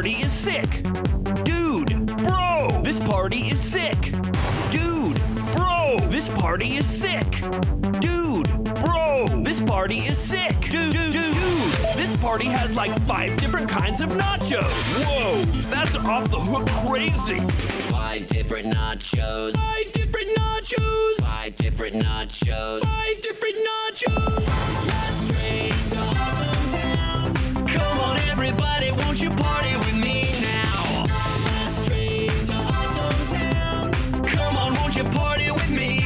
party is sick. Dude, bro, this party is sick. Dude, bro, this party is sick. Dude, bro, this party is sick. Dude, this party has like 5 different kinds of nachos. Whoa, that's off the hook crazy. 5 different nachos. 5 different nachos. 5 different nachos. 5 different nachos. Last train to Awesome Town. Come on, everybody, won't you party with me now? Last train to Awesome Town. Come on, won't you party with me?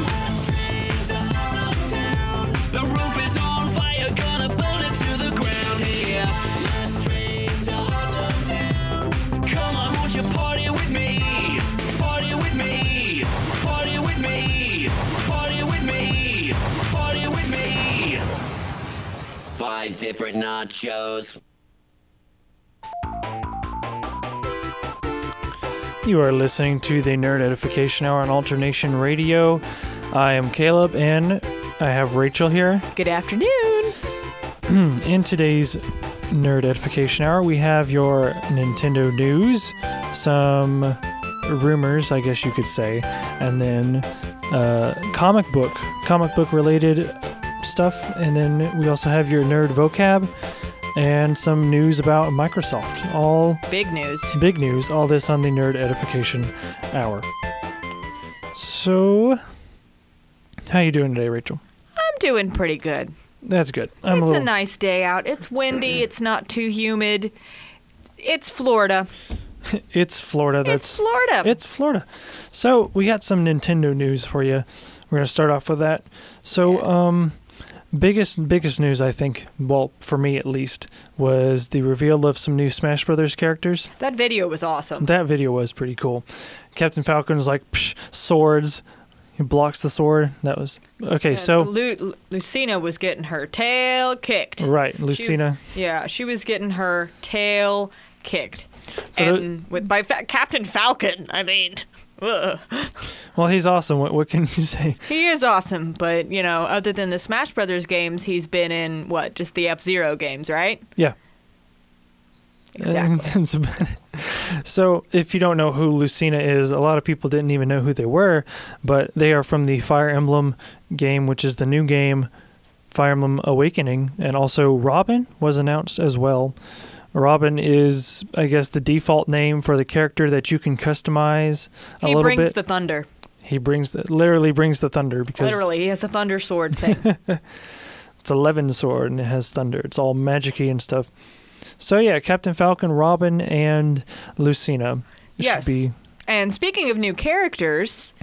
Last train to Awesome Town. The roof is on fire, gonna burn it to the ground here. Last train to Awesome Town. Come on, won't you party with me? Party with me. Party with me. Party with me. Party with me. 5 different nachos. You are listening to the Nerd Edification Hour on Alternation Radio. I am Caleb, and I have Rachel here. Good afternoon. In today's Nerd Edification Hour, we have your Nintendo news, some rumors, I guess you could say, and then comic book related stuff, and then we also have your nerd vocab and some news about Microsoft. All Big news. All this on the Nerd Edification Hour. So, how you doing today, Rachel? I'm doing pretty good. That's good. It's a nice day out. It's windy. It's not too humid. It's Florida. It's Florida. It's Florida. It's Florida. So, we got some Nintendo news for you. We're going to start off with that. So, biggest news, I think, well, for me at least, was the reveal of some new Smash Brothers characters. That video was awesome. That video was pretty cool. Captain Falcon was like, psh, swords. He blocks the sword. That was... Okay, so... Lucina was getting her tail kicked. Right, Lucina. She was getting her tail kicked. By Captain Falcon, I mean... Ugh. Well, he's awesome. What can you say? He is awesome, but, other than the Smash Brothers games, he's been in, just the F-Zero games, right? Yeah. Exactly. So, if you don't know who Lucina is, a lot of people didn't even know who they were, but they are from the Fire Emblem game, which is the new game, Fire Emblem Awakening, and also Robin was announced as well. Robin is, I guess, the default name for the character that you can customize a little bit. He brings the thunder. He literally brings the thunder because... Literally, he has a thunder sword thing. It's a Levin sword and it has thunder. It's all magic-y and stuff. So yeah, Captain Falcon, Robin, and Lucina. Yes. And speaking of new characters,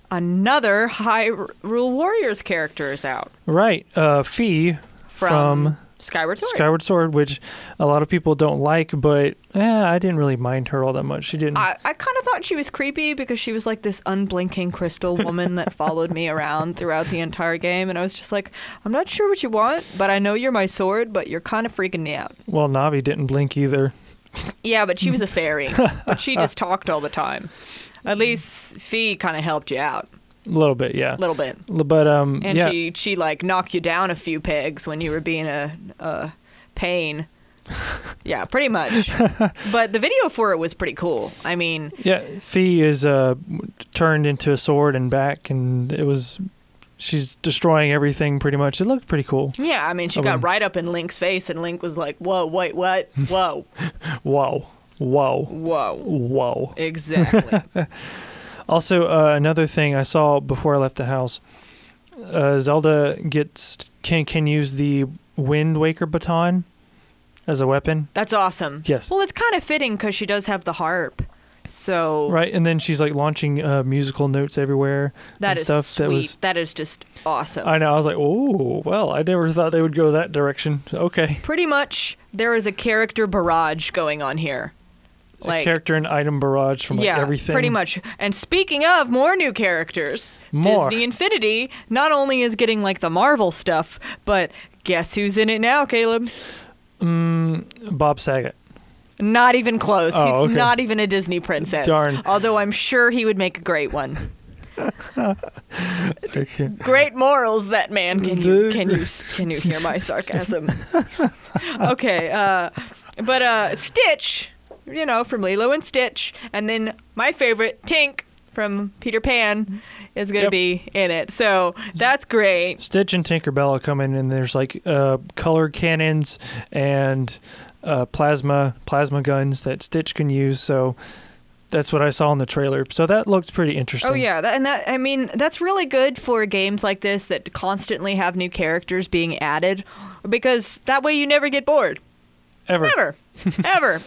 another Hyrule Warriors character is out. Right. Fi from Skyward Sword, which a lot of people don't like, but I didn't really mind her all that much. She didn't. I kind of thought she was creepy because she was like this unblinking crystal woman that followed me around throughout the entire game, and I was just like, I'm not sure what you want, but I know you're my sword, but you're kind of freaking me out. Well, Navi didn't blink either. Yeah, but she was a fairy, but she just talked all the time. At least Fi kind of helped you out. A little bit, yeah. A little bit. But, and yeah. she like knocked you down a few pegs when you were being a pain. Yeah, pretty much. But the video for it was pretty cool. I mean... Yeah, Fi is turned into a sword and back, and she's destroying everything pretty much. It looked pretty cool. Yeah, I mean, she got right up in Link's face, and Link was like, whoa, wait, what? Whoa. Whoa. Whoa. Whoa. Whoa. Exactly. Also, another thing I saw before I left the house, Zelda can use the Wind Waker baton as a weapon. That's awesome. Yes. Well, it's kind of fitting because she does have the harp. So right, and then she's like launching musical notes everywhere. That is stuff. Sweet. That is just awesome. I know. I was like, oh, well, I never thought they would go that direction. Okay. Pretty much, there is a character barrage going on here. Like, a character and item barrage from everything. Pretty much. And speaking of more new characters, Disney Infinity not only is getting like the Marvel stuff, but guess who's in it now, Caleb? Bob Saget. Not even close. Oh, He's okay. Not even a Disney princess. Darn. Although I'm sure he would make a great one. Okay. Great morals, that man. Can you hear my sarcasm? Okay. But Stitch, you know, from Lilo and Stitch, and then my favorite, Tink from Peter Pan, is going to be in it. So that's great. Stitch and Tinkerbell come in, and there's like color cannons and plasma guns that Stitch can use. So that's what I saw in the trailer. So that looked pretty interesting. Oh yeah, I mean that's really good for games like this that constantly have new characters being added, because that way you never get bored. Ever.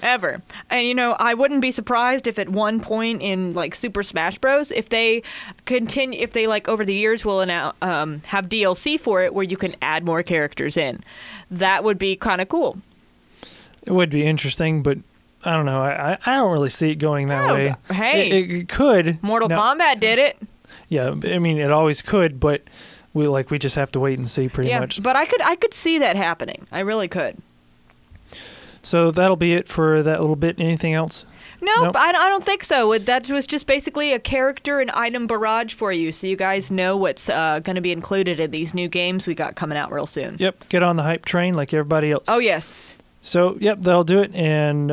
Ever. And you know, I wouldn't be surprised if at one point in like Super Smash Bros, if they like over the years will have DLC for it where you can add more characters in. That would be kind of cool. It would be interesting, but I don't know. I don't really see it going that way. Hey, it could. Mortal Kombat did it. Yeah, I mean it always could, but we just have to wait and see pretty much. But I could see that happening. I really could. So that'll be it for that little bit. Anything else? Nope. I don't think so. That was just basically a character and item barrage for you, so you guys know what's going to be included in these new games we got coming out real soon. Yep, get on the hype train like everybody else. Oh, yes. So, yep, that'll do it. And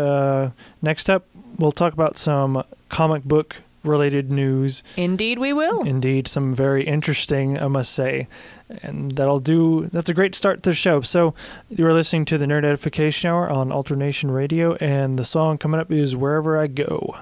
next up, we'll talk about some comic book related news. Indeed we will. Indeed, some very interesting, I must say. And that's a great start to the show. So you're listening to the Nerd Edification Hour on Alternation Radio, and the song coming up is Wherever I Go.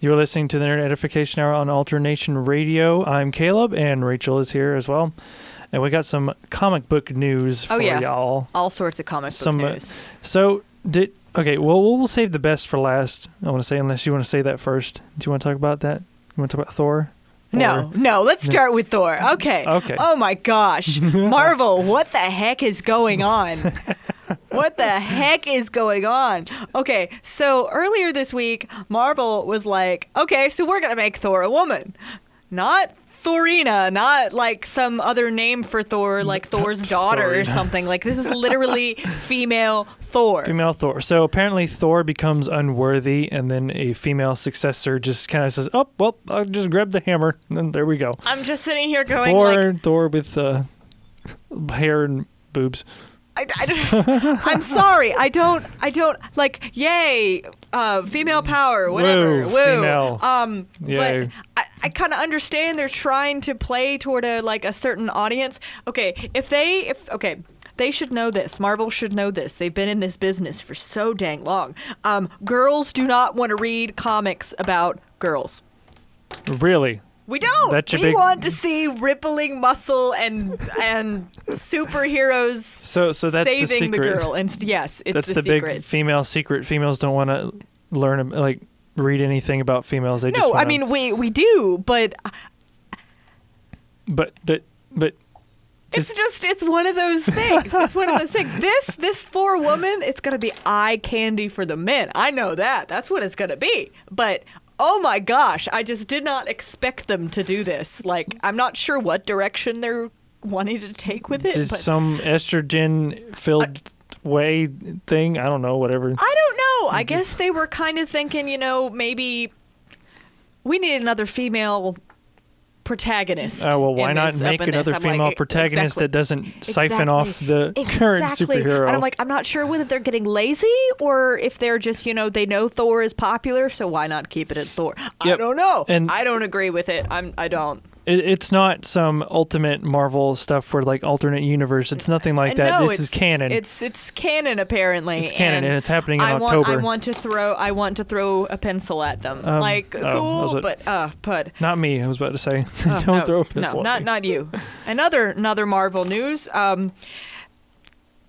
You're listening to the Nerd Edification Hour on Alternation Radio. I'm Caleb, and Rachel is here as well. And we got some comic book news for y'all. All sorts of comic book news. We'll save the best for last, I want to say, unless you want to say that first. Do you want to talk about that? You want to talk about Thor? No, let's start with Thor. Okay. Oh my gosh. Marvel, what the heck is going on? What the heck is going on? Okay, so earlier this week, Marvel was like, okay, so we're going to make Thor a woman. Not Thorina, not like some other name for Thor, like Thor's daughter or something. Like, this is literally female Thor. Female Thor. So apparently Thor becomes unworthy, and then a female successor just kind of says, oh, well, I'll just grab the hammer, and then there we go. I'm just sitting here going Thor with hair and boobs. I'm sorry. I don't like. Yay, female power, whatever. Woo. Female. But I kind of understand they're trying to play toward a certain audience. Okay, they should know this. Marvel should know this. They've been in this business for so dang long. Girls do not want to read comics about girls. Really? We don't. We want to see rippling muscle and superheroes. So that's saving the secret. The girl. And yes, it's that's the secret. Big female secret. Females don't want to learn read anything about females. They just I mean we do, but it's one of those things. It's one of those things. This Thor woman, it's gonna be eye candy for the men. I know that. That's what it's gonna be. But oh my gosh, I just did not expect them to do this. Like, I'm not sure what direction they're wanting to take with it. Some estrogen-filled way thing? I don't know, whatever. I don't know. I guess they were kind of thinking, maybe we need another female protagonist. Oh, well, why not make another female protagonist that doesn't siphon off the current superhero? And I'm not sure whether they're getting lazy or if they're just, they know Thor is popular, so why not keep it at Thor? Yep. I don't know. And I don't agree with it. I don't. It's not some ultimate Marvel stuff for alternate universe. It's nothing like that. No, this is canon. It's canon apparently. It's canon and it's happening in October. I want to throw a pencil at them. Cool, but Pud. Not me. I was about to say. Don't throw a pencil. No, not you. Another Marvel news.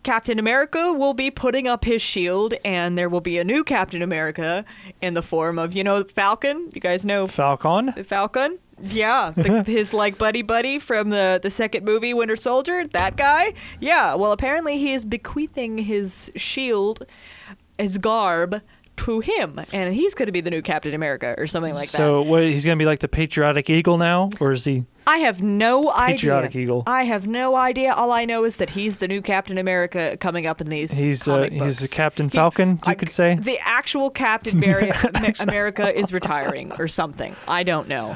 Captain America will be putting up his shield, and there will be a new Captain America in the form of, Falcon. You guys know Falcon? Falcon? Yeah, his buddy from the second movie, Winter Soldier, that guy. Yeah, well, apparently he is bequeathing his shield as garb to him, and he's going to be the new Captain America or something like that. So he's going to be like the patriotic eagle now, or is he? I have no idea. Patriotic eagle. I have no idea. All I know is that he's the new Captain America coming up in these comic books. He's a Captain Falcon, you could say. The actual Captain America is retiring or something. I don't know.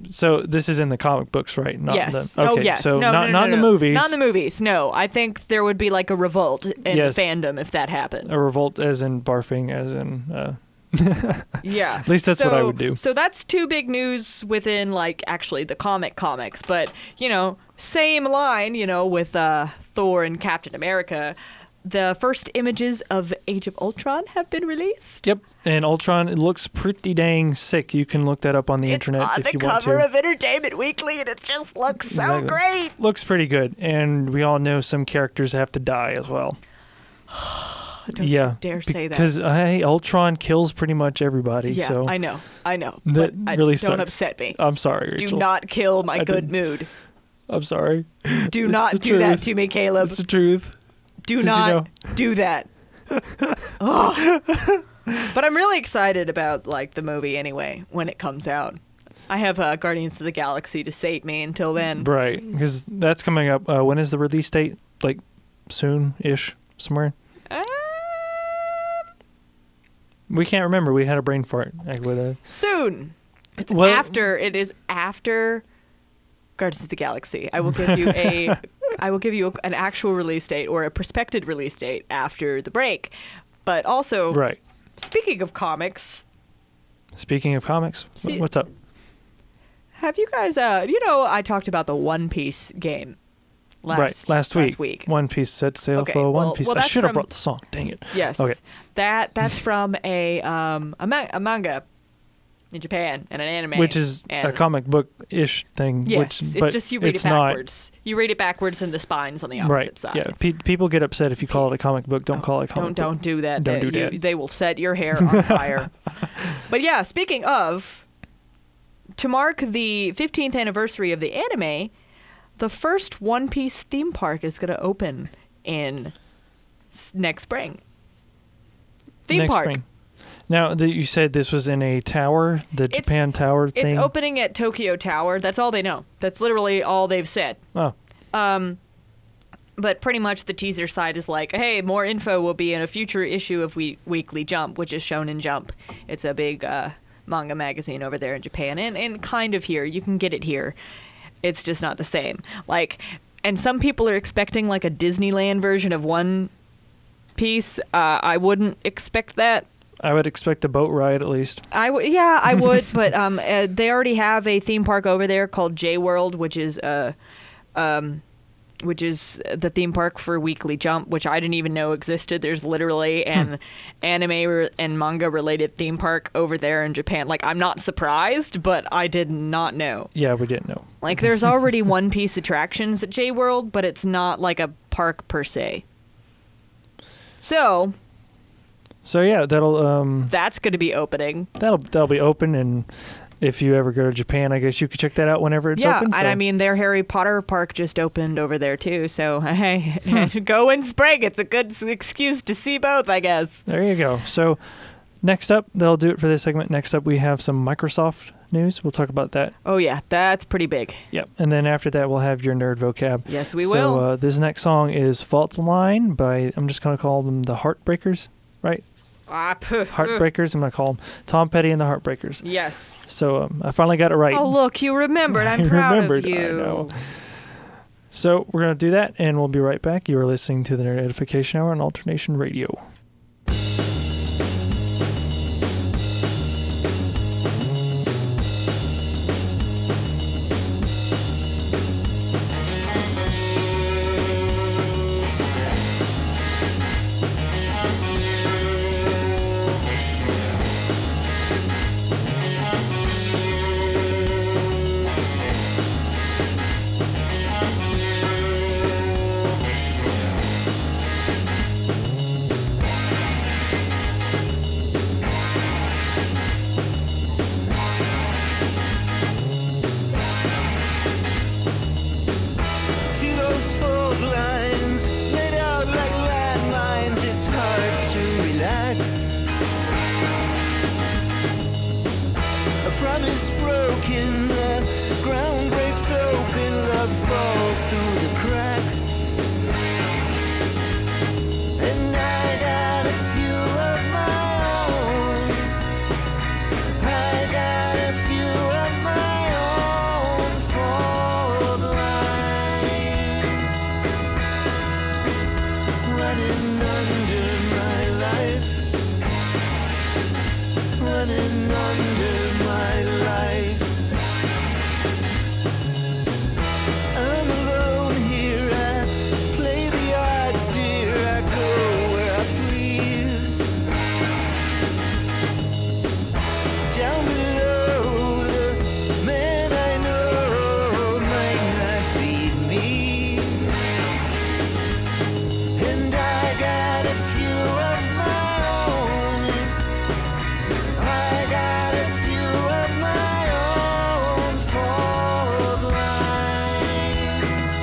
So this is in the comic books, right? Yes. Okay. Yes. So not in the movies. Not in the movies. No. I think there would be a revolt in fandom if that happened. A revolt as in barfing, as in... Yeah. At least that's what I would do. So that's two big news within actually the comics, but same line, with Thor and Captain America. The first images of Age of Ultron have been released. Yep, and Ultron, it looks pretty dang sick. You can look that up on the internet if you want to. It's on the cover of Entertainment Weekly, and it just looks so great. Looks pretty good, and we all know some characters have to die as well. Don't you dare say that. Because Ultron kills pretty much everybody. Yeah, so I know. That really sucks. Don't upset me. I'm sorry, Rachel. Do not kill my good mood. I'm sorry. Do not do that to me, Caleb. It's the truth. Do not do that. Oh. But I'm really excited about the movie anyway when it comes out. I have Guardians of the Galaxy to sate me until then. Right, because that's coming up. When is the release date? Soon-ish, somewhere? We can't remember. We had a brain fart. Soon. It is after Guardians of the Galaxy. I will give you an actual release date or a prospective release date after the break. But also, right. Speaking of comics, what's up? Have you guys I talked about the One Piece game last week. One Piece set sail for One Piece. I should have brought the song. Dang it. Yes. Okay. That's from a manga. in Japan and an anime. Which is and, a comic book-ish thing. Yes, which, it's but just you read it it's backwards. You read it backwards and the spine's on the not. opposite Right, side. yeah. People get upset if you call it a comic book. Don't call it a comic book. Don't do that. Don't do You- that. They will set your hair on fire. But yeah, speaking of, to mark the 15th anniversary of the anime, the first One Piece theme park is going to open in next spring. Theme Next park. spring. Now, you said this was in a tower, the Japan Tower thing? It's opening at Tokyo Tower. That's all they know. That's literally all they've said. Oh, But pretty much the teaser side is like, hey, more info will be in a future issue of Weekly Jump, which is Shonen Jump. It's a big manga magazine over there in Japan, and kind of here. You can get it here. It's just not the same. Like, and some people are expecting like a Disneyland version of One Piece. I wouldn't expect that. I would expect a boat ride at least. I would, but they already have a theme park over there called J World, which is the theme park for Weekly Jump, which I didn't even know existed. There's literally an anime and manga related theme park over there in Japan. Like, I'm not surprised, but I did not know. Yeah, we didn't know. Like, there's already One Piece attractions at J World, but it's not like a park per se. So yeah, that's going to be opening. that'll be open, and if you ever go to Japan, I guess you could check that out whenever it's open. Yeah, and I mean, their Harry Potter park just opened over there too. So hey, go in spring. It's a good excuse to see both, I guess. There you go. So next up, that'll do it for this segment. Next up, we have some Microsoft news. We'll talk about that. Oh yeah, that's pretty big. Yep. And then after that, we'll have your nerd vocab. Yes, we So will. this next song is Fault Line by, I'm just going to call them the Heartbreakers, right? Heartbreakers. I'm going to call them Tom Petty and the Heartbreakers. Yes. So I finally got it right. Oh look, you remembered. I'm I proud remembered, of you. I know. So we're going to do that, and we'll be right back. You are listening to the Nerd Edification Hour on Alternation Radio. See those fault lines laid out like landmines. It's hard to relax. A promise broken, the ground breaks open, love falls through the cracks. And I got a few of my own. I got a few of my own fault lines running under my life, running under my life. I'm alone here, I play the odds, dear, I go where I please. Down below, the man I know might not be me. And I got a few of my own. I got a few of my own fault lines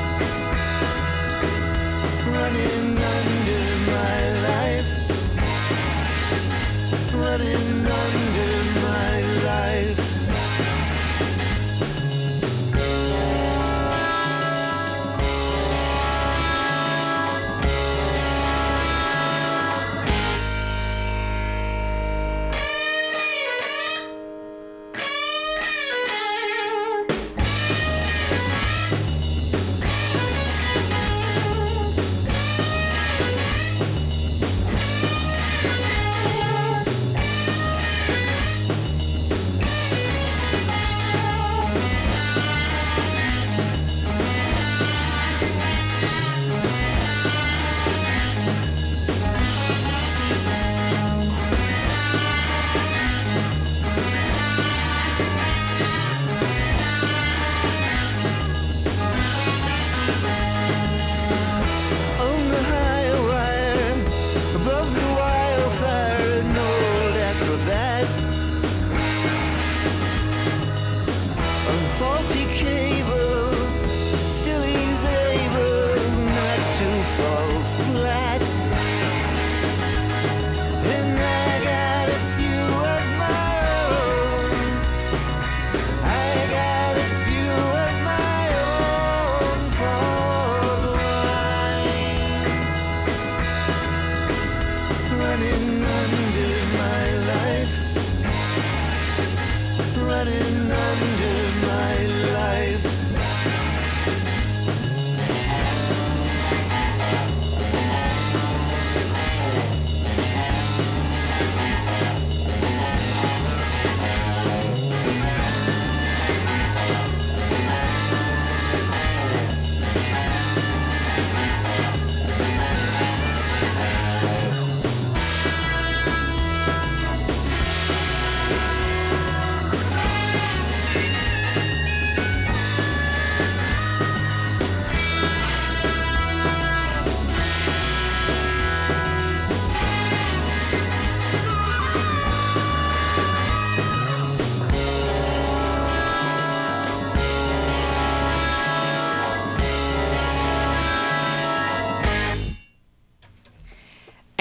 running under my life, running under my life.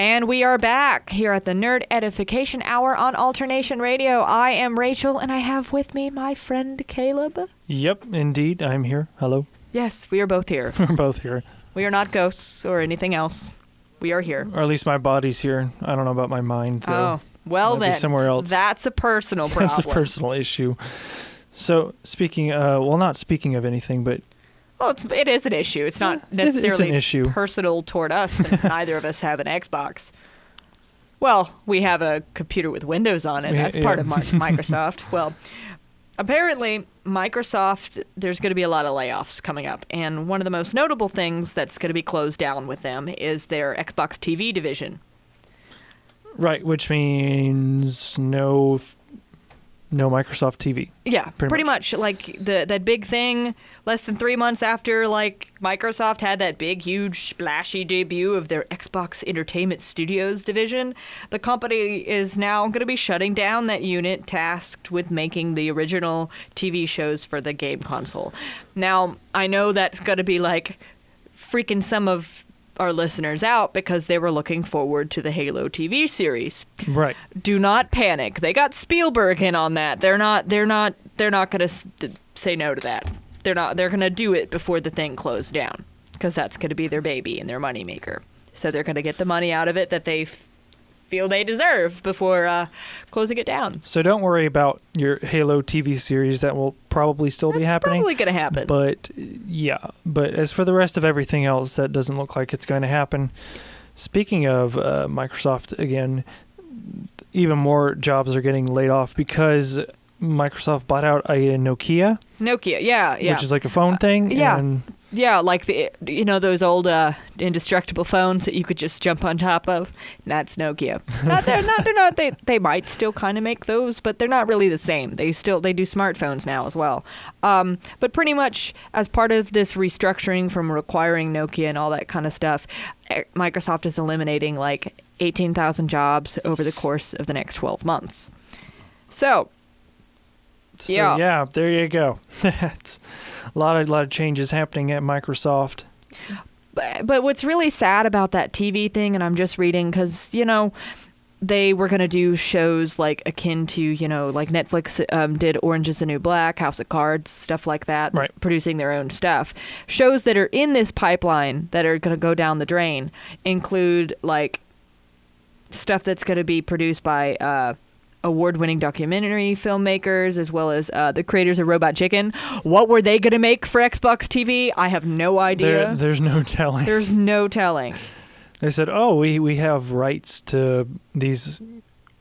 And we are back here at the Nerd Edification Hour on Alternation Radio. I am Rachel, and I have with me my friend Caleb. Yep, indeed. I'm here. Hello. Yes, we are both here. We're both here. We are not ghosts or anything else. We are here. Or at least my body's here. I don't know about my mind, though. Oh, well Might be then. somewhere else. That's a personal problem. That's a personal issue. So, speaking, not speaking of anything, but... Well, it is an issue. It's not necessarily an issue. personal toward us, since neither of us have an Xbox. Well, we have a computer with Windows on it. That's part of Microsoft. Well, apparently, Microsoft, there's going to be a lot of layoffs coming up. And one of the most notable things that's going to be closed down with them is their Xbox TV division. Right, which means no Microsoft TV. Yeah, pretty much. Like that big thing less than 3 months after like Microsoft had that big, huge, splashy debut of their Xbox Entertainment Studios division, the company is now going to be shutting down that unit tasked with making the original TV shows for the game console. Now, I know that's going to be like freaking some of our listeners out because they were looking forward to the Halo TV series. Right. Do not panic. They got Spielberg in on that. They're not going to say no to that. They're going to do it before the thing closed down because that's going to be their baby and their moneymaker. So they're going to get the money out of it that they feel they deserve before closing it down. So don't worry about your Halo TV series. That will probably still be happening. It's probably going to happen. But yeah, but as for the rest of everything else, that doesn't look like it's going to happen. Speaking of Microsoft, again, even more jobs are getting laid off because Microsoft bought out a Nokia. Nokia, yeah. Which is like a phone thing. Yeah. And yeah, like those old indestructible phones that you could just jump on top of. That's Nokia. They're not. They might still kind of make those, but they're not really the same. They do smartphones now as well. But pretty much as part of this restructuring from requiring Nokia and all that kind of stuff, Microsoft is eliminating like 18,000 jobs over the course of the next 12 months. So yeah, there you go. That's a lot of changes happening at Microsoft. But what's really sad about that TV thing, and I'm just reading because they were going to do shows like akin to like Netflix did Orange Is the New Black, House of Cards, stuff like that, right. Producing their own stuff. Shows that are in this pipeline that are going to go down the drain include like stuff that's going to be produced by award-winning documentary filmmakers, as well as the creators of Robot Chicken. What were they going to make for Xbox TV? I have no idea. There's no telling. There's no telling. They said, oh, we have rights to these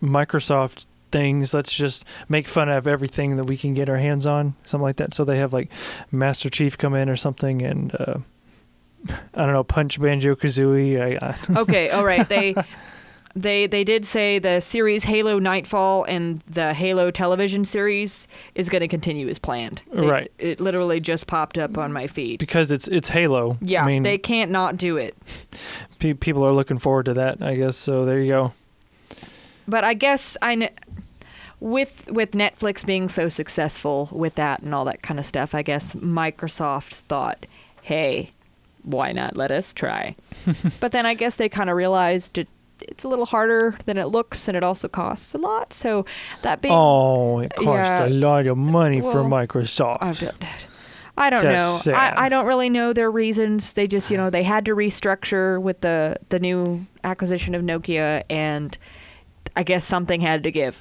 Microsoft things. Let's just make fun of everything that we can get our hands on, something like that. So they have like Master Chief come in or something and, I don't know, punch Banjo-Kazooie. Okay, all right. They did say the series Halo Nightfall and the Halo television series is going to continue as planned. Right. It literally just popped up on my feed. Because it's Halo. Yeah, I mean, they can't not do it. People are looking forward to that, I guess. So there you go. But I guess with Netflix being so successful with that and all that kind of stuff, I guess Microsoft thought, hey, why not let us try? But then I guess they kind of realized it's a little harder than it looks, and it also costs a lot. So that being... Oh, it costs a lot of money for Microsoft. I don't know. Sad. I don't really know their reasons. They just, they had to restructure with the new acquisition of Nokia, and I guess something had to give.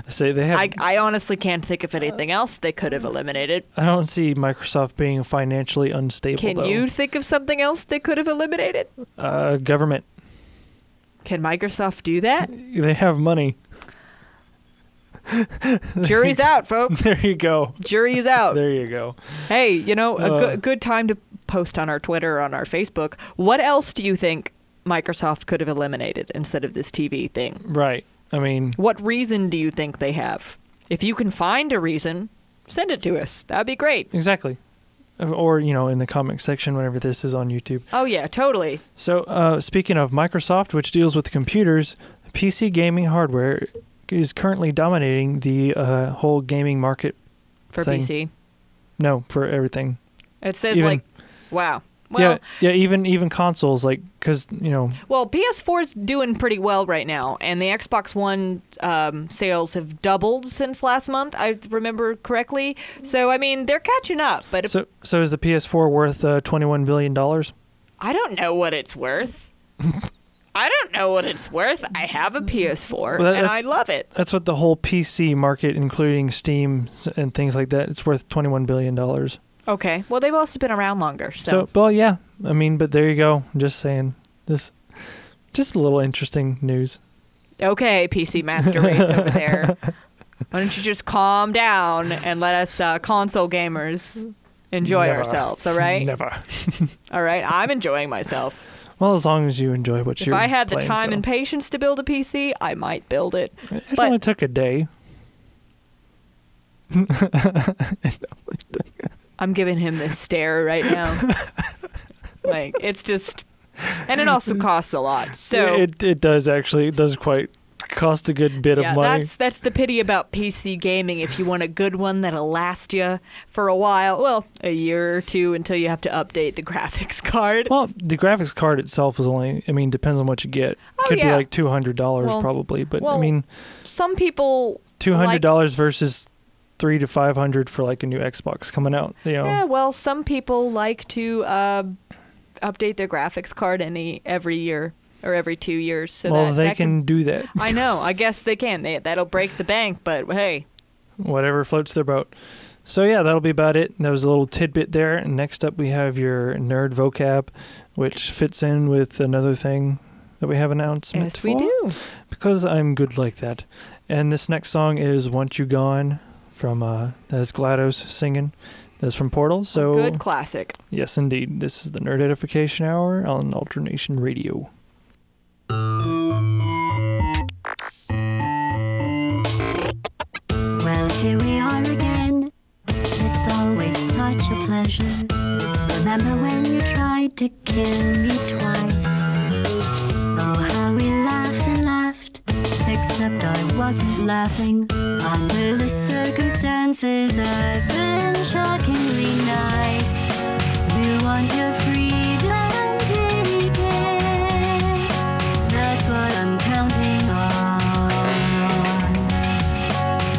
Say they have. I honestly can't think of anything else they could have eliminated. I don't see Microsoft being financially unstable. Can you think of something else they could have eliminated? Government. Can Microsoft do that? They have money. Jury's out, folks. There you go. Jury's out. There you go. Hey, a good time to post on our Twitter, on our Facebook. What else do you think Microsoft could have eliminated instead of this TV thing? Right. I mean... What reason do you think they have? If you can find a reason, send it to us. That'd be great. Exactly. Or, in the comment section whenever this is on YouTube. Oh, yeah, totally. So, speaking of Microsoft, which deals with computers, PC gaming hardware is currently dominating the whole gaming market for thing. PC? No, for everything. It says, wow. Well, yeah. Even consoles, like, because well, PS4's doing pretty well right now, and the Xbox One sales have doubled since last month. I remember correctly. So I mean, they're catching up. But so is the PS4 worth $21 billion? I don't know what it's worth. I don't know what it's worth. I have a PS4 and I love it. That's what the whole PC market, including Steam and things like that, it's worth $21 billion. Okay. Well, they've also been around longer. Well, yeah. I mean, but there you go. I'm just saying. Just a little interesting news. Okay, PC Master Race over there. Why don't you just calm down and let us console gamers enjoy ourselves, all right? Never. All right, I'm enjoying myself. Well, as long as you enjoy what you're playing. If I had the playing, time and patience to build a PC, I might build it. It only took a day. I'm giving him this stare right now. Like, it's just... And it also costs a lot, so... It does, actually. It does quite cost a good bit of money. That's the pity about PC gaming. If you want a good one that'll last you for a while, well, a year or two until you have to update the graphics card. Well, the graphics card itself is only... I mean, depends on what you get. Could be like $200 probably, but I mean... Some people... $200 versus... $300 to $500 for like a new Xbox coming out. Yeah, well, some people like to update their graphics card every year or every 2 years. So they can do that. I know. I guess they can. That'll break the bank, but hey. Whatever floats their boat. So yeah, that'll be about it. That was a little tidbit there. And next up we have your nerd vocab, which fits in with another thing that we have an announcement for. Yes, we do. Because I'm good like that. And this next song is "Want You Gone" from that's GLaDOS singing. That's from Portal. So good classic. Yes, indeed. This is the Nerd Edification Hour on Alternation Radio. Well, here we are again. It's always such a pleasure. Remember when you tried to kill me twice? Oh, how we laughed and laughed. Except I wasn't laughing. Under the circumstances, I've been shockingly nice. You want your freedom, take it. That's what I'm counting on.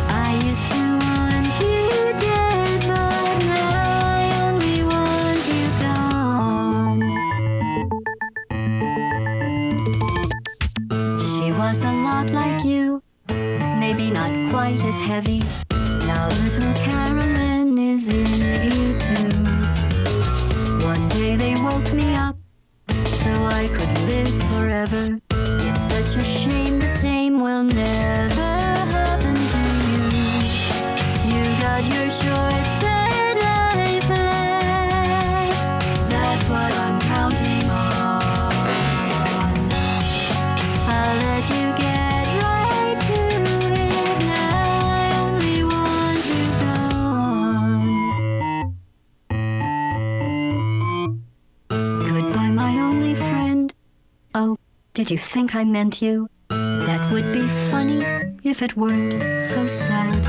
I used to want you dead, but now I only want you gone. She was a lot like you. Maybe not quite as heavy. Now little Carolyn is in you too. One day they woke me up so I could live forever. It's such a shame the same will never happen to you. You got your short set life left. That's what I'm counting on. I'll let you get did you think I meant you? That would be funny if it weren't so sad.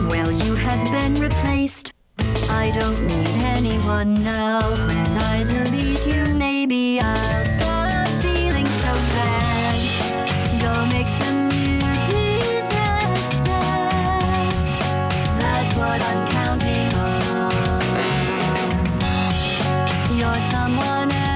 Well, you have been replaced. I don't need anyone now. When I delete you, maybe I'll stop feeling so bad. Go make some new disaster. That's what I'm counting on. You're someone else.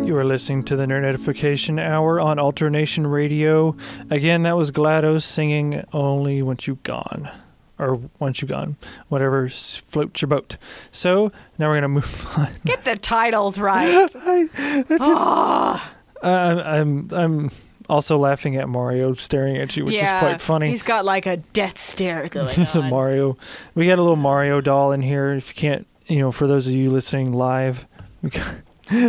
You are listening to the Nerd Edification Hour on Alternation Radio. Again, that was GLaDOS singing Only Once You Gone. Or Once You Gone. Whatever floats your boat. So, now we're going to move on. Get the titles right. I'm also laughing at Mario staring at you, which is quite funny. He's got like a death stare going on. There's a Mario. We got a little Mario doll in here. If you can't, for those of you listening live, we got...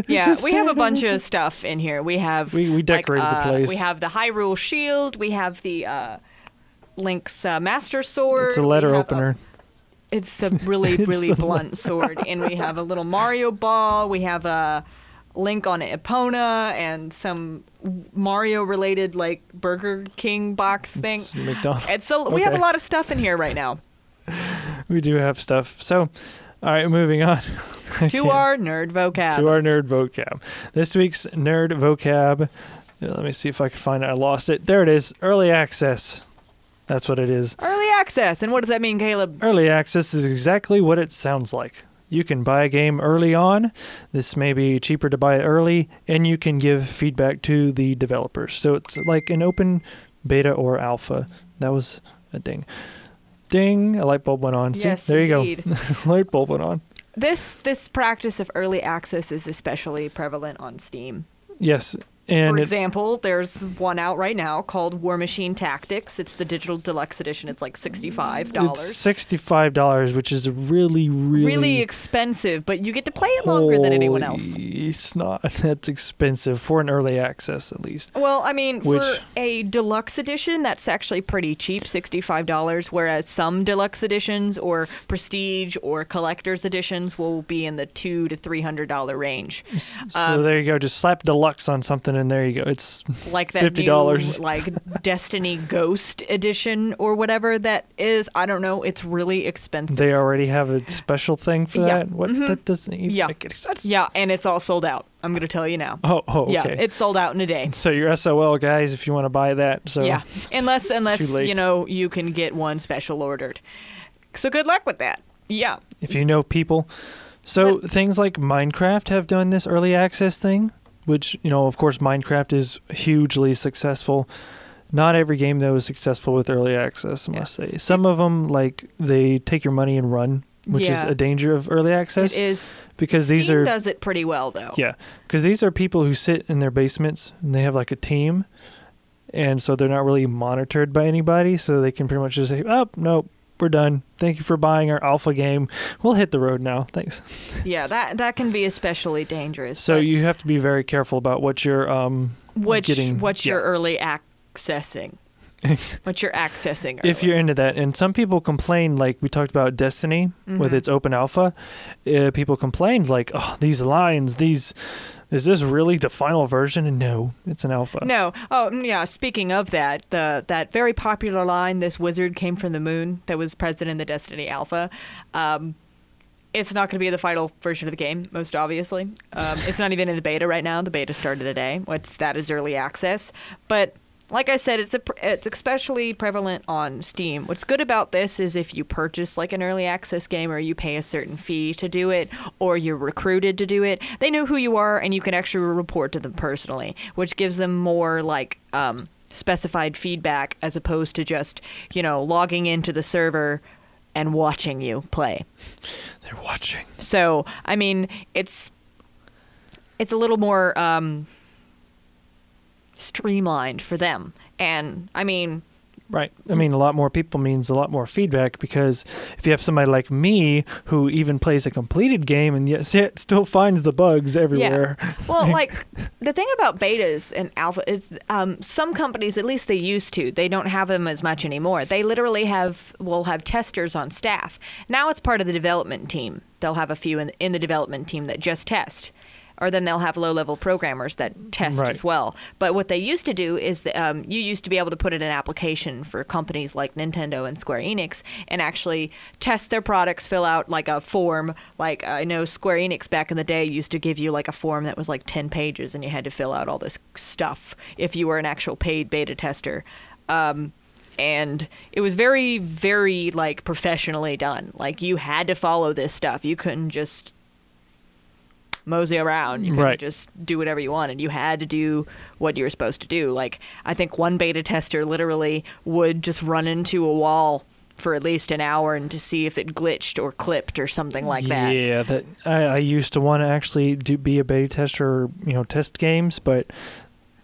Yeah, we have a bunch of stuff in here. We have we decorated the place. We have the Hyrule Shield. We have the Link's Master Sword. It's a letter opener. It's a really, really blunt sword. And we have a little Mario ball. We have a Link on Epona and some Mario-related, like, Burger King box thing. It's McDonald's. And so we have a lot of stuff in here right now. We do have stuff. So, all right, moving on. To our nerd vocab. To our nerd vocab. This week's nerd vocab. Let me see if I can find it. I lost it. There it is. Early access. That's what it is. Early access. And what does that mean, Caleb? Early access is exactly what it sounds like. You can buy a game early on. This may be cheaper to buy it early, and you can give feedback to the developers. So it's like an open beta or alpha. That was a ding. Ding! A light bulb went on. See? Yes, there indeed. you go. Light bulb went on. This practice of early access is especially prevalent on Steam. Yes. And For example, there's one out right now called War Machine Tactics. It's the digital deluxe edition. It's like $65. It's $65, which is really expensive, but you get to play it longer than anyone else. It's not. That's expensive for an early access, at least. Well, I mean, for a deluxe edition, that's actually pretty cheap, $65, whereas some deluxe editions or prestige or collector's editions will be in the $200 to $300 range. So there you go. Just slap deluxe on something, and there you go. It's like that $50. New, like Destiny Ghost edition or whatever that is. I don't know. It's really expensive. They already have a special thing for that? What? That doesn't even make any sense. Yeah, and it's all sold out. I'm going to tell you now. Oh, okay. Yeah, it's sold out in a day. So you're SOL, guys, if you want to buy that. So yeah, unless Too late. you know, you can get one special ordered. So good luck with that. Yeah. If you know people. So things like Minecraft have done this early access thing, which, you know, of course, Minecraft is hugely successful. Not every game, though, is successful with early access, I must say. Some of them, like, they take your money and run, which is a danger of early access. It is. Because Steam these are does it pretty well, though. Yeah, because these are people who sit in their basements, and they have, like, a team, and so they're not really monitored by anybody, so they can pretty much just say, oh, no, we're done. Thank you for buying our alpha game. We'll hit the road now. Thanks. Yeah, that can be especially dangerous. So you have to be very careful about what you're getting. What you're early accessing. What you're accessing early. If you're into that. And some people complain, like we talked about Destiny with its open alpha. People complained like, oh, these lines, is this really the final version? And no, it's an alpha. No. Oh, yeah. Speaking of that, that very popular line, "This wizard came from the moon," that was present in the Destiny alpha. It's not going to be the final version of the game, most obviously. It's not even in the beta right now. The beta started today. That is early access, but. Like I said, it's especially prevalent on Steam. What's good about this is if you purchase like an early access game or you pay a certain fee to do it or you're recruited to do it, they know who you are and you can actually report to them personally, which gives them more like specified feedback as opposed to just, you know, logging into the server and watching you play. They're watching. So, I mean, it's a little more streamlined for them. And I mean, right. I mean, a lot more people means a lot more feedback, because if you have somebody like me who even plays a completed game and yet still finds the bugs everywhere. Yeah. Well, like the thing about betas and alpha is some companies, at least they used to, they don't have them as much anymore. They literally will have testers on staff. Now it's part of the development team. They'll have a few in the development team that just test. Or then they'll have low-level programmers that test as well. But what they used to do is you used to be able to put in an application for companies like Nintendo and Square Enix and actually test their products, fill out like a form. Like I know Square Enix back in the day used to give you like a form that was like 10 pages and you had to fill out all this stuff if you were an actual paid beta tester. And it was very, very like professionally done. Like you had to follow this stuff. You couldn't just mosey around. You couldn't just do whatever you wanted. You had to do what you were supposed to do. Like, I think one beta tester literally would just run into a wall for at least an hour and to see if it glitched or clipped or something like that. Yeah, I used to want to actually be a beta tester, test games, but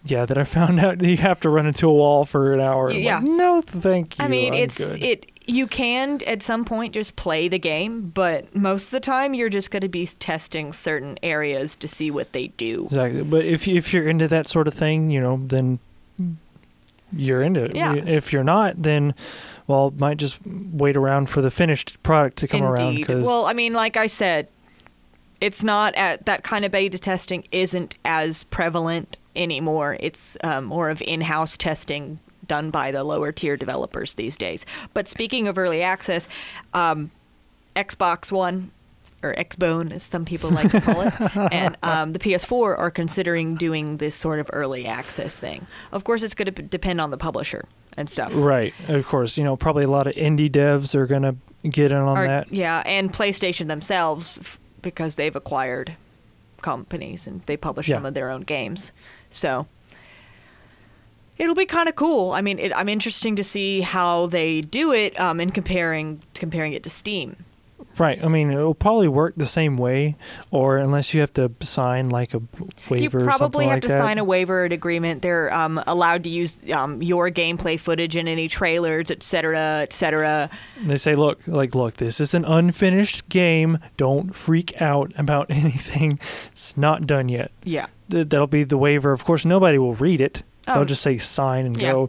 yeah, that I found out that you have to run into a wall for an hour. Yeah. Like, no, thank you. I mean, I'm good. You can at some point just play the game, but most of the time you're just going to be testing certain areas to see what they do. Exactly. But if you're into that sort of thing, then you're into it. Yeah. If you're not, then, well, might just wait around for the finished product to come around. Indeed. 'Cause Well, I mean, like I said, it's not that kind of beta testing isn't as prevalent anymore. It's more of in-house testing done by the lower tier developers these days. But speaking of early access, Xbox One, or Xbone, as some people like to call it, and the PS4 are considering doing this sort of early access thing. Of course, it's going to depend on the publisher and stuff. right, of course, probably a lot of indie devs are going to get in on that. Yeah, and PlayStation themselves, because they've acquired companies and they publish some of their own games. So it'll be kind of cool. I mean, I'm interesting to see how they do it in comparing it to Steam. Right. I mean, it'll probably work the same way, or unless you have to sign like a waiver or something like that. You probably have to sign a waiver agreement. They're allowed to use your gameplay footage in any trailers, et cetera, et cetera. They say, look, this is an unfinished game. Don't freak out about anything. It's not done yet. Yeah. That'll be the waiver. Of course, nobody will read it. Oh. They'll just say sign and go.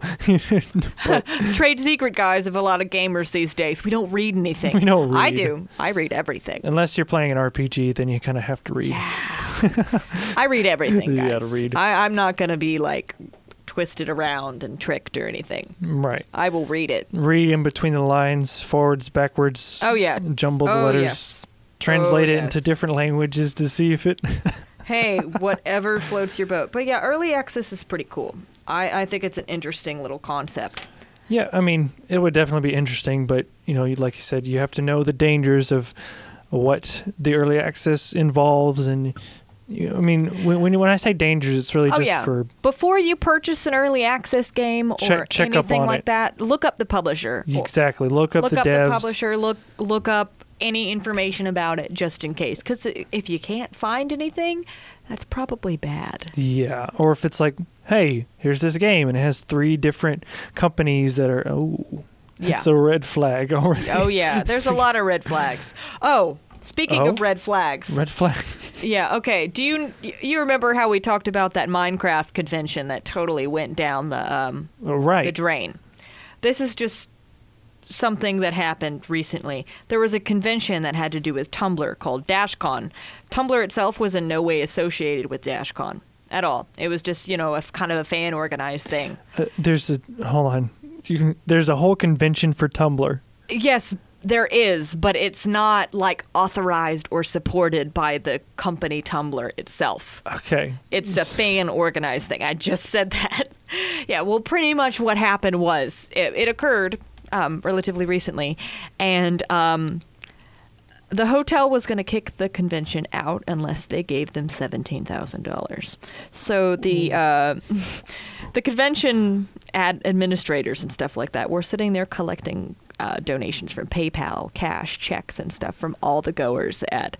Trade secret guys of a lot of gamers these days. We don't read anything. We don't read. I do. I read everything. Unless you're playing an RPG, then you kind of have to read. I read everything, guys. You gotta read. I'm not going to be like twisted around and tricked or anything. Right. I will read it. Read in between the lines, forwards, backwards. Oh, yeah. Jumble the Oh, letters. yes. Translate Oh, it into yes. different languages to see if it... Hey, whatever floats your boat. But yeah, early access is pretty cool. I think it's an interesting little concept. Yeah, I mean, it would definitely be interesting, but, like you said, you have to know the dangers of what the early access involves. And, when I say dangers, it's really just for... Before you purchase an early access game or check up anything on like it. that, look up the publisher. Exactly. Look up the devs. The publisher, look up any information about it just in case. Because if you can't find anything, that's probably bad. Yeah. Or if it's like, hey, here's this game, and it has 3 different companies that are, it's a red flag already. Oh, yeah. There's a lot of red flags. Oh, speaking of red flags. Red flag. Yeah, okay. Do you remember how we talked about that Minecraft convention that totally went down the drain? This is just something that happened recently. There was a convention that had to do with Tumblr called DashCon. Tumblr itself was in no way associated with DashCon at all. It was just, a kind of a fan-organized thing. Hold on. There's a whole convention for Tumblr. Yes, there is, but it's not like authorized or supported by the company Tumblr itself. Okay. It's a fan-organized thing. I just said that. Yeah, well, pretty much what happened was it occurred relatively recently, and the hotel was going to kick the convention out unless they gave them $17,000. So the convention administrators and stuff like that were sitting there collecting donations from PayPal, cash, checks, and stuff from all the goers at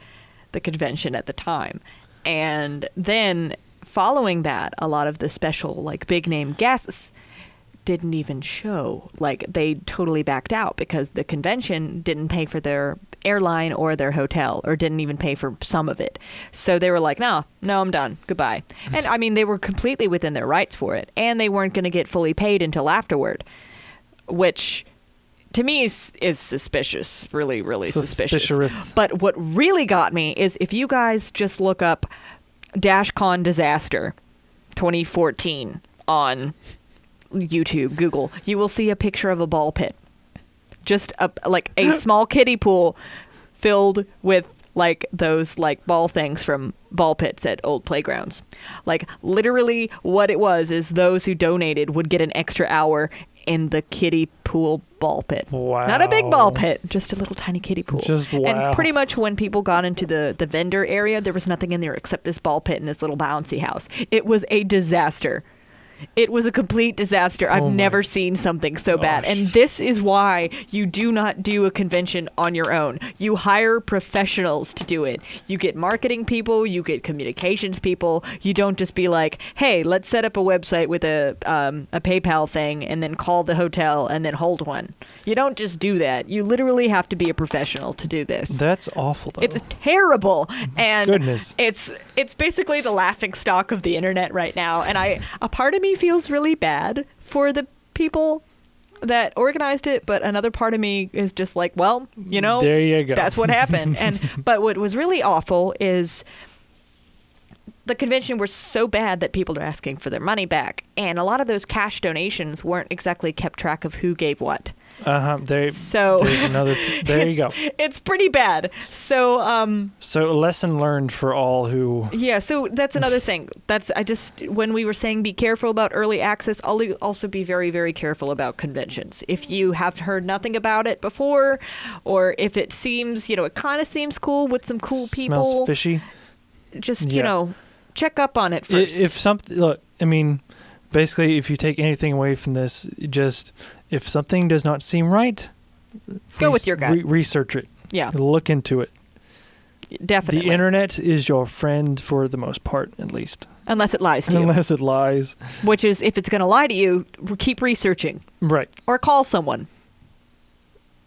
the convention at the time. And then following that, a lot of the special, big name guests didn't even show. They totally backed out because the convention didn't pay for their airline or their hotel, or didn't even pay for some of it. So they were like, no, I'm done. Goodbye. And I mean, they were completely within their rights for it, and they weren't going to get fully paid until afterward, which to me is suspicious. Really, really suspicious. But what really got me is if you guys just look up DashCon Disaster 2014 on YouTube, Google, you will see a picture of a ball pit. Just a small kiddie pool filled with those ball things from ball pits at old playgrounds. Literally what it was is those who donated would get an extra hour in the kiddie pool ball pit. Wow. Not a big ball pit, just a little tiny kiddie pool. Just wow. And pretty much when people got into the vendor area, there was nothing in there except this ball pit and this little bouncy house. It was a disaster. It was a complete disaster. I've never seen something so bad. And this is why you do not do a convention on your own. You hire professionals to do it. You get marketing people, you get communications people. You don't just be like, hey, let's set up a website with a PayPal thing and then call the hotel and then hold one. You don't just do that. You literally have to be a professional to do this. That's awful, though. It's terrible. And goodness. It's basically the laughing stock of the internet right now. And a part of me feels really bad for the people that organized it, but another part of me is just like, well, there you go. That's what happened. But what was really awful is the convention was so bad that people are asking for their money back, and a lot of those cash donations weren't exactly kept track of who gave what. There's another. There you go. It's pretty bad. So a lesson learned for all who. Yeah. So that's another thing. When we were saying be careful about early access, also be very, very careful about conventions. If you have heard nothing about it before, or if it seems, it kind of seems cool with some cool people. Smells fishy. Just check up on it first. If something, look, I mean, basically, if you take anything away from this, just if something does not seem right, go with your gut. Research it. Yeah. Look into it. Definitely. The internet is your friend for the most part, at least. Unless it lies to you. Unless it lies. Which is, if it's going to lie to you, keep researching. Right. Or call someone.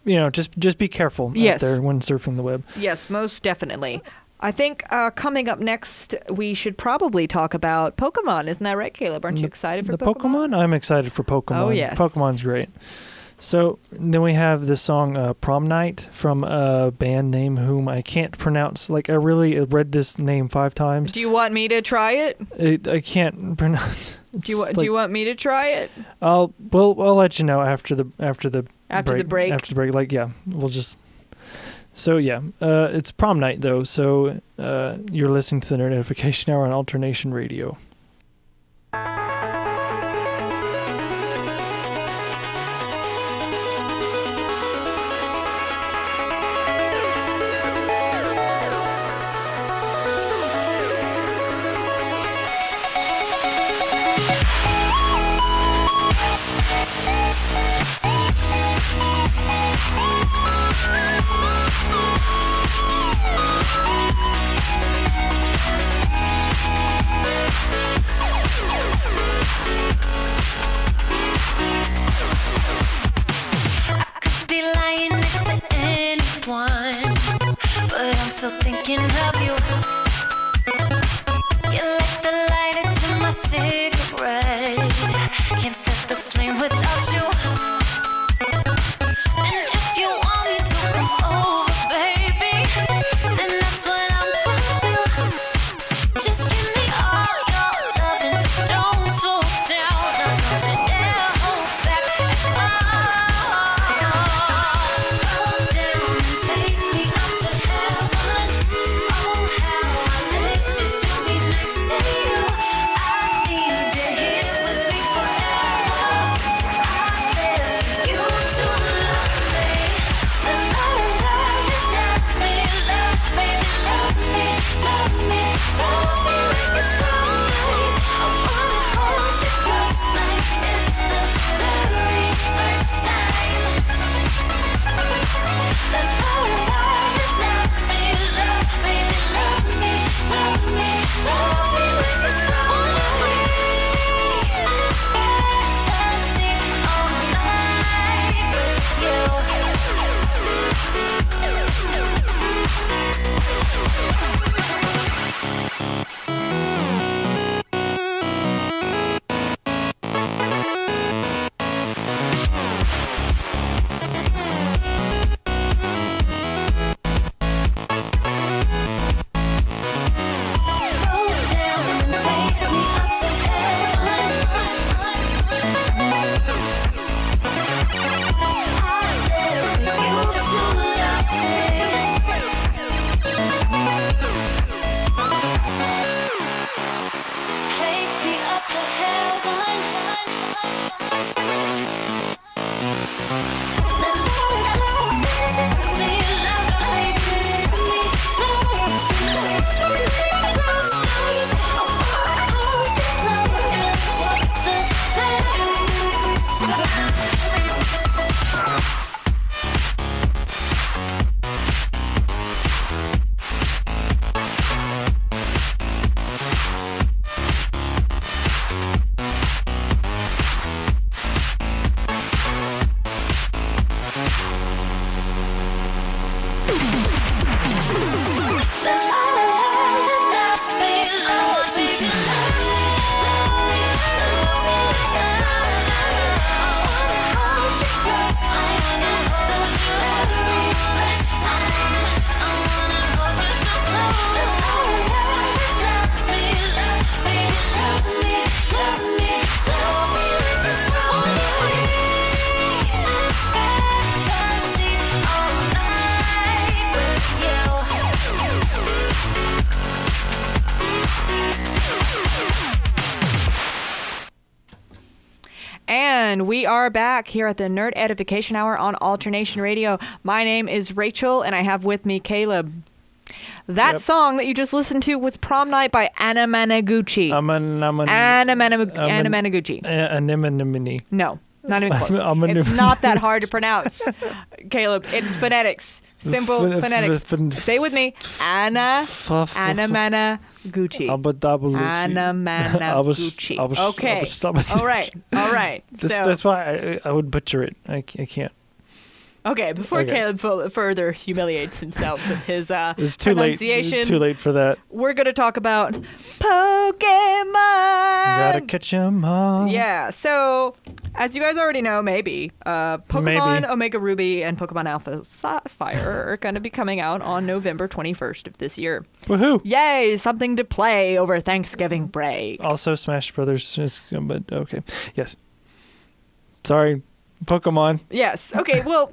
Just be careful out there when surfing the web. Yes, most definitely. I think coming up next, we should probably talk about Pokemon. Isn't that right, Caleb? Aren't you excited for Pokemon? I'm excited for Pokemon. Oh, yes. Pokemon's great. So then we have the song Prom Night from a band name whom I can't pronounce. Like, I really read this name 5 times. Do you want me to try it? I can't pronounce. Do you want me to try it? I'll let you know after the break. After the break? After the break. Like, yeah, we'll just... So, yeah, it's prom night, though, so you're listening to the Nerd Edification Hour on Alternation Radio. still thinking of you. You like the light into my cigarette. Can't set the flame without you. And if you want me to come over, baby, then that's what I'm gonna do. Just give me all your loving, don't slow down. Now don't you dare hold back at all. Go down and take me up to heaven. Oh, how I live just to be next to you. I need you here with me forever. And we are back here at the Nerd Edification Hour on Alternation Radio. My name is Rachel, and I have with me Caleb. That song that you just listened to was Prom Night by Anna Managuchi. Anna Managuchi. Anemone. No, not even close. It's not that hard to pronounce, Caleb. It's phonetics. Simple phonetics. Say with me. Anna Managuchi. Anna Managuchi. Okay. All right. That's why I would butcher it. I can't. Okay, before Caleb further humiliates himself with his it's too pronunciation. Too late for that. We're going to talk about Pokemon. Gotta catch 'em all. Yeah, so as you guys already know, maybe, Pokemon Omega Ruby and Pokemon Alpha Sapphire are going to be coming out on November 21st of this year. Woohoo! Yay, something to play over Thanksgiving break. Also, Smash Brothers is, but okay. Yes. Sorry. Pokemon. Yes. Okay, well,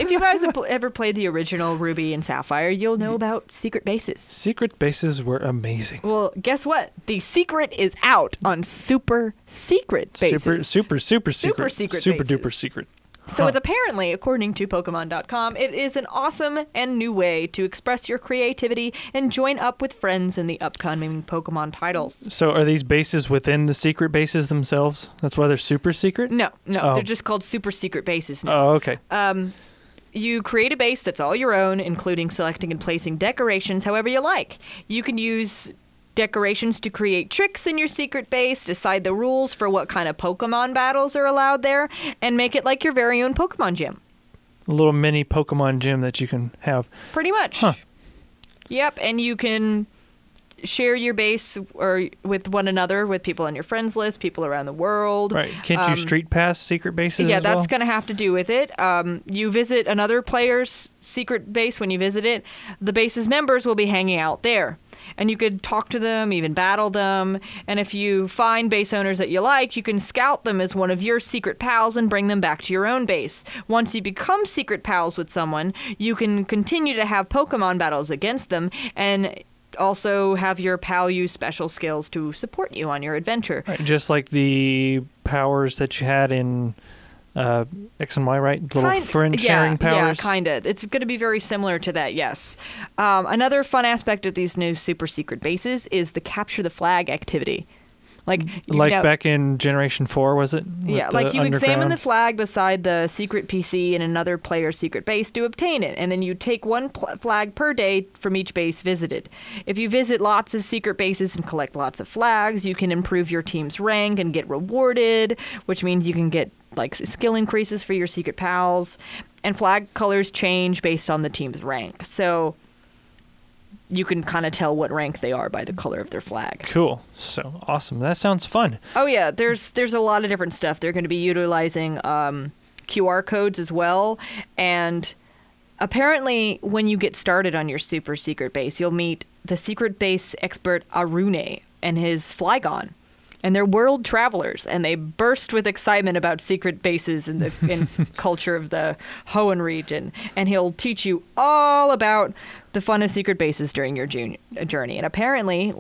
if you guys have ever played the original Ruby and Sapphire, you'll know about secret bases. Secret bases were amazing. Well, guess what? The secret is out on super secret bases. Super secret. Super duper bases. secret. So it's apparently, according to Pokemon.com, it is an awesome and new way to express your creativity and join up with friends in the upcoming Pokemon titles. So are these bases within the secret bases themselves? That's why they're super secret? No, Oh. they're just called super secret bases now. Oh, okay. You create a base that's all your own, including selecting and placing decorations however you like. You can use decorations to create tricks in your secret base, decide the rules for what kind of Pokemon battles are allowed there, and make it like your very own Pokemon gym. A little mini Pokemon gym that you can have. Pretty much. Huh. Yep, and you can share your base or with one another, with people on your friends list, people around the world. Right. Can't you street pass secret bases Yeah, as well? that's going to have to do with it. You visit another player's secret base. When you visit it, the base's members will be hanging out there. And you could talk to them, even battle them. And if you find base owners that you like, you can scout them as one of your secret pals and bring them back to your own base. Once you become secret pals with someone, you can continue to have Pokemon battles against them and also have your pal use special skills to support you on your adventure. Right, just like the powers that you had in X and Y, right? Little friend sharing powers. Yeah, kind of. It's going to be very similar to that, yes. Another fun aspect of these new super secret bases is the capture the flag activity. Like back in Generation 4, was it? Yeah, like you examine the flag beside the secret PC in another player's secret base to obtain it, and then you take one flag per day from each base visited. If you visit lots of secret bases and collect lots of flags, you can improve your team's rank and get rewarded, which means you can get like skill increases for your secret pals, and flag colors change based on the team's rank. So you can kind of tell what rank they are by the color of their flag. Cool. So awesome. That sounds fun. Oh yeah, there's a lot of different stuff. They're going to be utilizing QR codes as well, and apparently when you get started on your super secret base, you'll meet the secret base expert Arune and his Flygon. And they're world travelers, and they burst with excitement about secret bases in the culture of the Hoenn region. And he'll teach you all about the fun of secret bases during your journey. And apparently,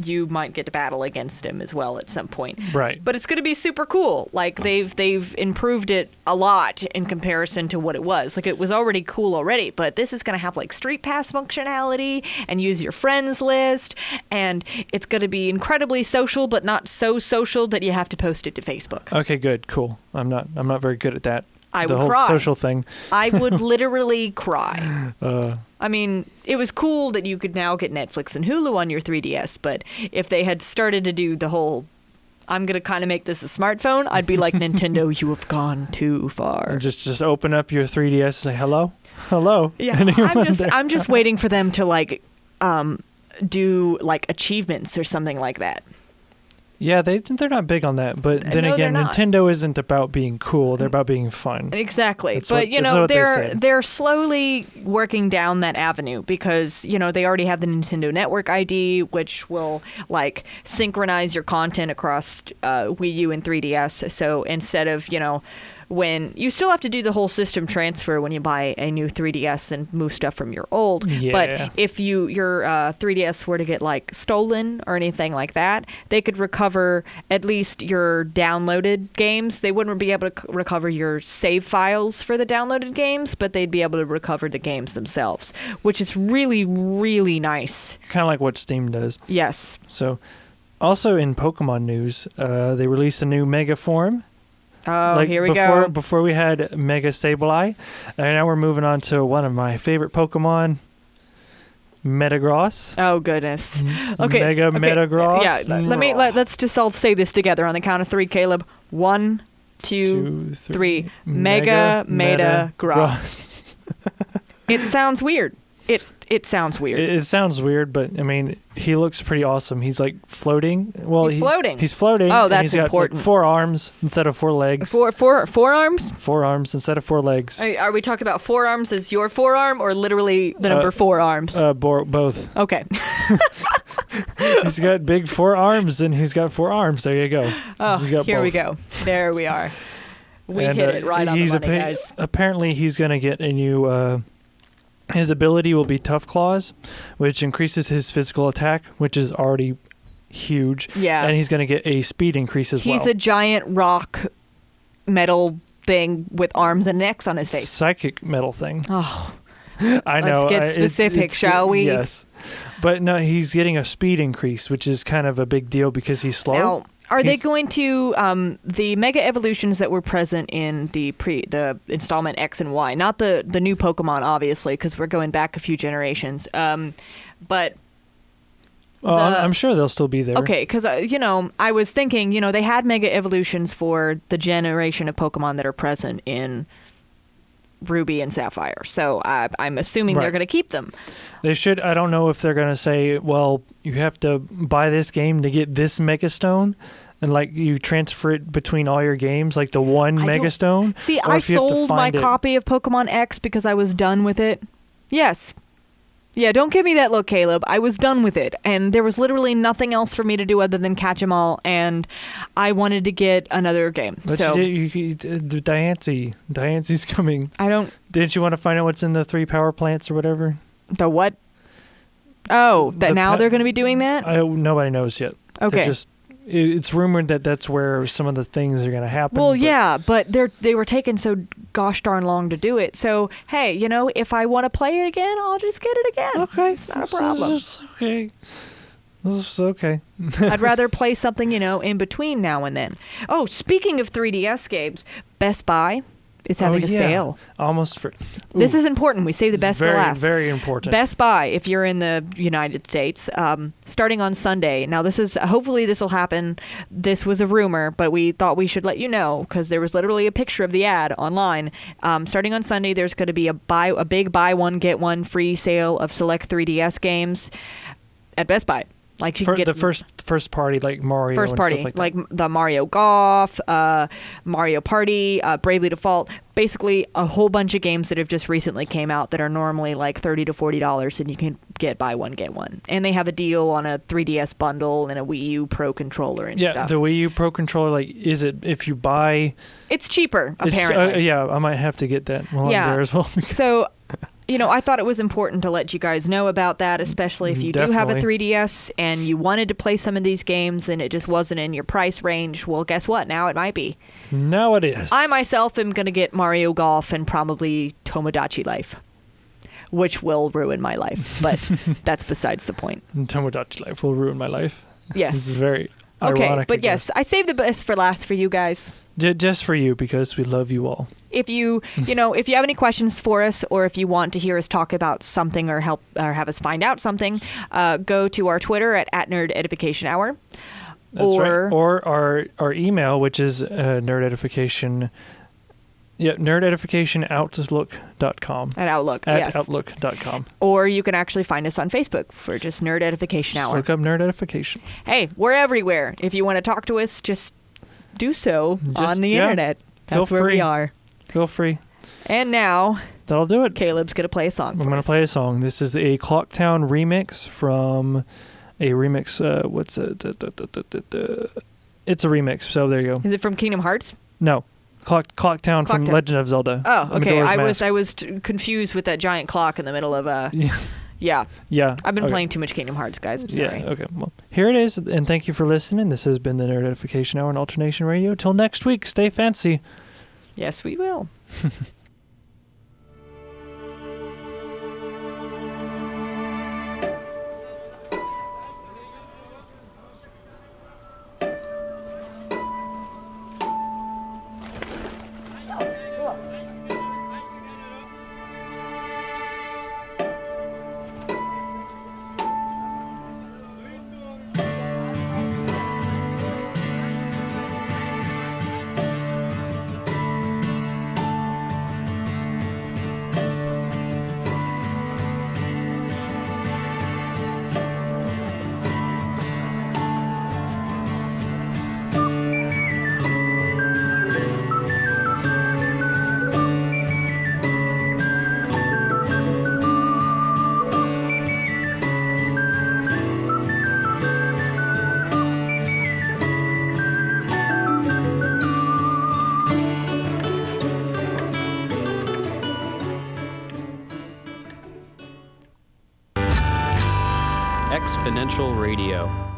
you might get to battle against him as well at some point. Right. But it's going to be super cool. Like, they've improved it a lot in comparison to what it was. Like, it was already cool already, but this is going to have, like, Street Pass functionality and use your friends list, and it's going to be incredibly social, but not so social that you have to post it to Facebook. Okay, good, cool. I'm not very good at that. I the would whole cry. social thing. I would literally cry. I mean, it was cool that you could now get Netflix and Hulu on your 3DS, but if they had started to do the whole, I'm going to kind of make this a smartphone, I'd be like, Nintendo, you have gone too far. And just open up your 3DS and say, hello. Yeah, I'm just waiting for them to do like achievements or something like that. Yeah, they're not big on that, but then No, again, they're not. Nintendo isn't about being cool; they're about being fun. Exactly. That's But what they say. they're slowly working down that avenue because, they already have the Nintendo Network ID, which will like synchronize your content across Wii U and 3DS. So instead of, when you still have to do the whole system transfer when you buy a new 3DS and move stuff from your old. Yeah. But if your 3DS were to get like stolen or anything like that, they could recover at least your downloaded games. They wouldn't be able to recover your save files for the downloaded games, but they'd be able to recover the games themselves, which is really, really nice. Kind of like what Steam does. Yes. So, also in Pokemon news, they released a new Mega form. Oh, here we go. Before we had Mega Sableye, and now we're moving on to one of my favorite Pokemon, Metagross. Oh goodness. Okay. Metagross. Yeah. Let's just all say this together on the count of 3, Caleb. 1, 2, 3. Mega Metagross. It sounds weird. It sounds weird. It sounds weird, but I mean, he looks pretty awesome. He's like floating. Well, he's floating. He's floating. Oh, and that's he's got, important. Like, 4 arms instead of 4 legs. Four arms? 4 arms instead of 4 legs. Are we talking about forearms as your forearm, or literally the number 4 arms? Both. Okay. He's got big 4 arms, and he's got 4 arms. There you go. Oh, he's got here both. we go. There we are. We hit it right on the money, guys. Apparently, he's going to get a new... his ability will be Tough Claws, which increases his physical attack, which is already huge. Yeah. And he's going to get a speed increase as well. He's a giant rock metal thing with arms and necks on his face. Psychic metal thing. Oh. I know. Let's get specific, shall we? Yes. But no, he's getting a speed increase, which is kind of a big deal because he's slow. Now, are they going to the Mega Evolutions that were present in the installment X and Y? Not the new Pokemon, obviously, because we're going back a few generations. But I'm sure they'll still be there. Okay, because I was thinking, they had Mega Evolutions for the generation of Pokemon that are present in Ruby and Sapphire, so I'm assuming they're going to keep them. They should. I don't know if they're going to say, well, you have to buy this game to get this Mega Stone, and like you transfer it between all your games, like the one Mega Stone. See, I sold my copy of Pokemon X because I was done with it. Yes. Yeah, don't give me that look, Caleb. I was done with it, and there was literally nothing else for me to do other than catch them all, and I wanted to get another game. But so Diance's coming. Didn't you want to find out what's in the 3 power plants or whatever? The what? Oh, they're going to be doing that? Nobody knows yet. Okay. It's rumored that that's where some of the things are going to happen. Well, yeah, but they were taking so gosh darn long to do it. So, hey, if I want to play it again, I'll just get it again. Okay. It's not a problem. This is okay. I'd rather play something, in between now and then. Oh, speaking of 3DS games, Best Buy is having a sale. Almost for. This is important. We say the best for last. Very important. Best Buy, if you're in the United States, starting on Sunday. Now, hopefully this will happen. This was a rumor, but we thought we should let you know because there was literally a picture of the ad online. Starting on Sunday, there's going to be a big buy one get one free sale of select 3DS games at Best Buy. Like you can get the first party, like Mario. First party, and stuff like that. the Mario Golf, Mario Party, Bravely Default. Basically, a whole bunch of games that have just recently came out that are normally like $30 to $40, and you can buy one get one. And they have a deal on a 3DS bundle and a Wii U Pro controller and stuff. Yeah, the Wii U Pro controller. Like, is it if you buy? It's cheaper, apparently. Yeah, I might have to get that while I'm there as well. So. I thought it was important to let you guys know about that, especially if you do have a 3DS and you wanted to play some of these games and it just wasn't in your price range. Well, guess what? Now it might be. Now it is. I myself am going to get Mario Golf and probably Tomodachi Life, which will ruin my life, but that's besides the point. Tomodachi Life will ruin my life. Yes. This is very okay, ironic. But yes, I saved the best for last for you guys. Just for you, because we love you all. If you if you have any questions for us, or if you want to hear us talk about something or help or have us find out something, go to our Twitter at Nerd Edification Hour. That's right. Or our email, which is nerdedification. Yeah, nerdedificatianoutlook.com. At Outlook, yes. Outlook.com. Or you can actually find us on Facebook for just Nerd Edification Hour. Look up Nerd Edification. Hey, we're everywhere. If you want to talk to us, just do so on the internet. That's where we are. Feel free. And now, that'll do it. Caleb's going to play a song. I'm going to play a song. This is a Clocktown remix from a remix. What's it? It's a remix. So there you go. Is it from Kingdom Hearts? No. Clock Town from Town. Legend of Zelda. Oh, okay. Majora's I Mask. was confused with that giant clock in the middle of Yeah. Yeah. I've been okay. playing too much Kingdom Hearts, guys. I'm sorry. Yeah, okay. Well, here it is, and thank you for listening. This has been the Nerd Edification Hour on Alternation Radio. Till next week, stay fancy. Yes, we will. Exponential Radio.